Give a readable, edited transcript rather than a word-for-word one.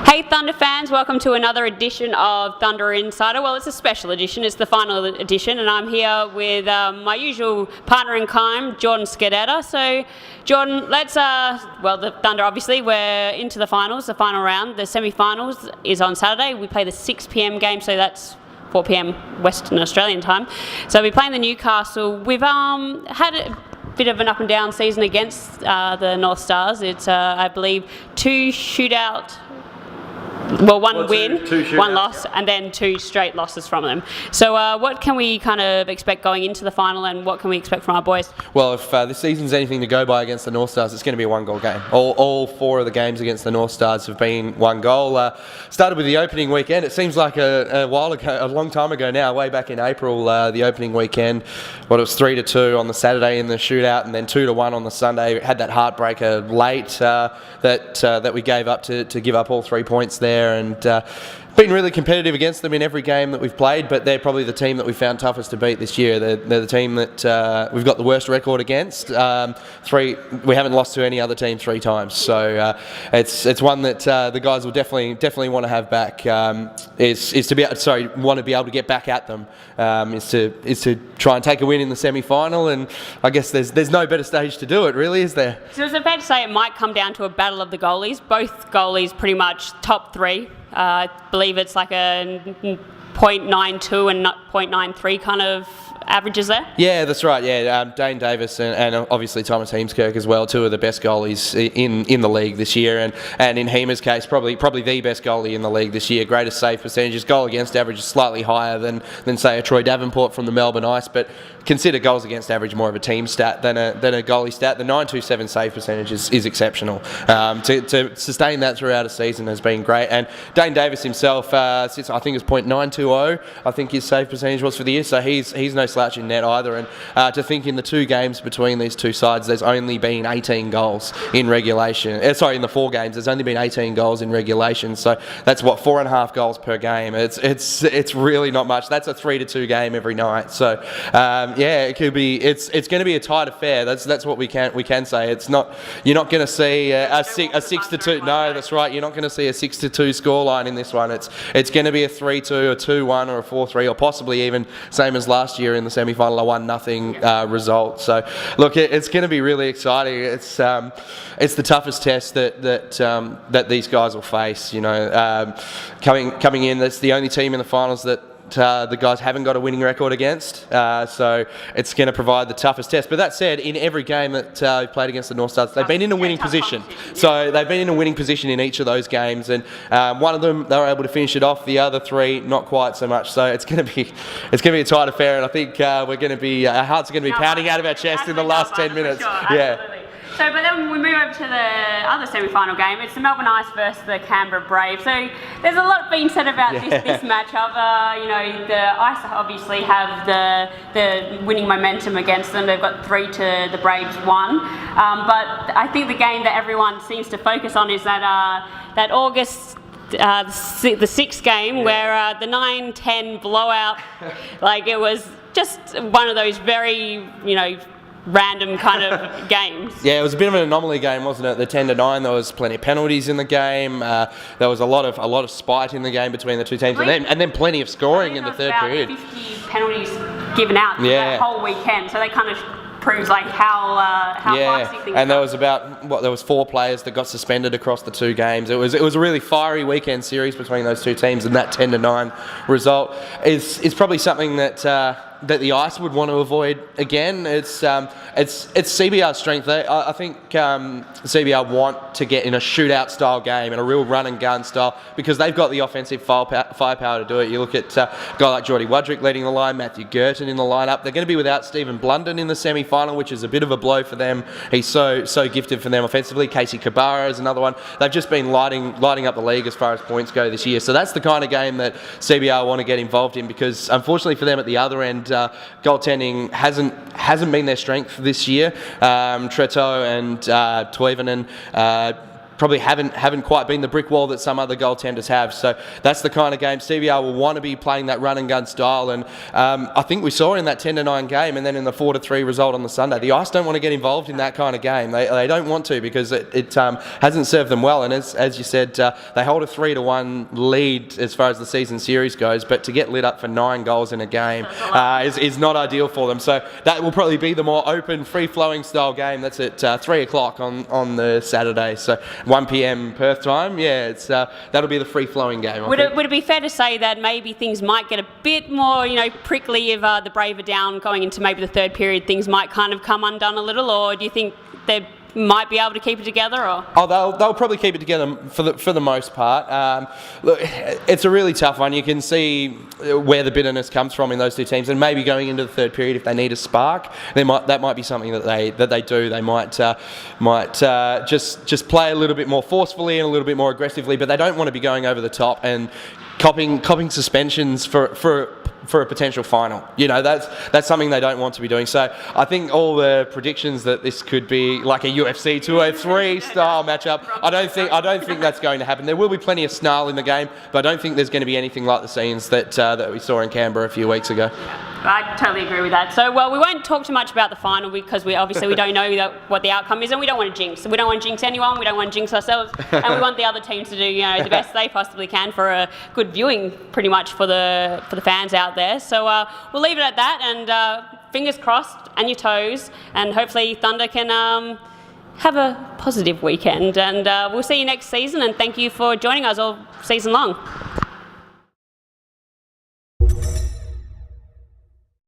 Hey Thunder fans, welcome to another edition of Thunder Insider. Well, it's a special edition, it's the final edition, and I'm here with my usual partner in crime, Jordan Scardetta. So, Jordan, let's, the Thunder obviously, we're into the finals, the final round. The semi-finals is on Saturday. We play the 6 p.m. game, so that's 4 p.m. Western Australian time. So we're playing the Newcastle. We've had a bit of an up and down season against the North Stars. It's, I believe, one win, one loss, and then 2 straight losses from them. So what can we kind of expect going into the final, and what can we expect from our boys? Well, if this season's anything to go by against the North Stars, it's going to be a 1-goal game. All 4 of the games against the North Stars have been 1 goal. Started with the opening weekend. It seems like a while ago, a long time ago now, way back in April, the opening weekend. Well, it was 3-2 on the Saturday in the shootout, and then 2-1 on the Sunday. It had that heartbreaker late that we gave up to give up all 3 points there. And been really competitive against them in every game that we've played, but they're probably the team that we found toughest to beat this year. They're the team that we've got the worst record against. We haven't lost to any other team 3 times, so it's one that the guys will definitely want to have back. Want to be able to get back at them. Is to try and take a win in the semi-final, and I guess there's no better stage to do it, really, is there? So is it fair to say it might come down to a battle of the goalies? Both goalies pretty much top 3. I believe it's like a 0.92 and 0.93 kind of averages there. Yeah, that's right. Yeah, Dane Davis and obviously Thomas Heemskerk as well, 2 of the best goalies in the league this year, and in Heemer's case, probably the best goalie in the league this year. Greatest save percentages, goal against average is slightly higher than say a Troy Davenport from the Melbourne Ice, but consider goals against average more of a team stat than a goalie stat. The 927 save percentage is exceptional. To sustain that throughout a season has been great. And Dane Davis himself, since I think it's 0.920, I think his save percentage was for the year. So he's no slouch in net either. And to think in the 2 games between these 2 sides, there's only been 18 goals in regulation. In the 4 games, there's only been 18 goals in regulation. So that's 4.5 goals per game. It's really not much. That's a 3-2 game every night. So. It could be. It's going to be a tight affair. That's what we can say. It's not. You're not going to see a 6-2. No, that's right. You're not going to see a 6-2 scoreline in this one. It's going to be a 3-2, a 2-1, or a 4-3, or possibly even same as last year in the semi-final, a 1-0 result. So look, it's going to be really exciting. It's the toughest test that these guys will face. You know, coming in, that's the only team in the finals that the guys haven't got a winning record against, so it's going to provide the toughest test. But that said, in every game that we've played against the North Stars, they've been in a winning position. So they've been in a winning position in each of those games, and one of them they were able to finish it off. The other 3 not quite so much. So it's going to be a tight affair, and I think our hearts are going to be pounding out of our chest in the last 10 minutes. Sure, yeah. So, but then we move over to the other semi-final game. It's the Melbourne Ice versus the Canberra Brave. So there's a lot being said about this matchup. The Ice obviously have the winning momentum against them. They've got 3 to the Braves 1. But I think the game that everyone seems to focus on is that August. The 6th game where the 9-10 blowout, like it was just one of those very, random kind of games. Yeah, it was a bit of an anomaly game, wasn't it? The 10-9, there was plenty of penalties in the game. There was a lot of spite in the game between the 2 teams, and then plenty of scoring in the third period. 50 penalties given out that whole weekend, so they kind of proves like how feisty things and there was there was 4 players that got suspended across the 2 games. It was a really fiery weekend series between those 2 teams, and that 10-9 result is probably something that the Ice would want to avoid again. It's CBR's strength. I think CBR want to get in a shootout style game, in a real run and gun style, because they've got the offensive firepower to do it. You look at a guy like Geordie Wudrick leading the line, Matthew Girton in the lineup. They're going to be without Stephen Blunden in the semi-final, which is a bit of a blow for them. He's so gifted for them offensively. Casey Kabara is another one. They've just been lighting up the league as far as points go this year. So that's the kind of game that CBR want to get involved in, because unfortunately for them at the other end, goaltending hasn't been their strength this year. Tretto and Toivonen probably haven't quite been the brick wall that some other goaltenders have. So that's the kind of game CBR will want to be playing, that run and gun style. And I think we saw in that 10-9 game, and then in the 4-3 result on the Sunday, the Ice don't want to get involved in that kind of game. They don't want to, because it hasn't served them well. And as you said, they hold a 3-1 lead as far as the season series goes, but to get lit up for 9 goals in a game is not ideal for them. So that will probably be the more open, free-flowing style game. That's at 3 o'clock on the Saturday, so 1 p.m. Perth time. Yeah, it's that'll be the free-flowing game. Would it be fair to say that maybe things might get a bit more, prickly if the Brave are down going into maybe the third period? Things might kind of come undone a little, or do you think they might be able to keep it together? Or they'll probably keep it together for the most part. Look, it's a really tough one. You can see where the bitterness comes from in those two teams, and maybe going into the third period, if they need a spark, that might be something that they do. They might just play a little bit more forcefully and a little bit more aggressively, but they don't want to be going over the top and copping suspensions for a potential final. That's something they don't want to be doing. So I think all the predictions that this could be like a UFC 203 style matchup, I don't think that's going to happen. There will be plenty of snarl in the game, but I don't think there's going to be anything like the scenes that we saw in Canberra a few weeks ago. I totally agree with that. So, we won't talk too much about the final, because we don't know what the outcome is, and we don't want to jinx. We don't want to jinx anyone. We don't want to jinx ourselves, and we want the other teams to do the best they possibly can for a good viewing, pretty much for the fans out there. So we'll leave it at that, and fingers crossed and your toes, and hopefully Thunder can have a positive weekend. And we'll see you next season. And thank you for joining us all season long.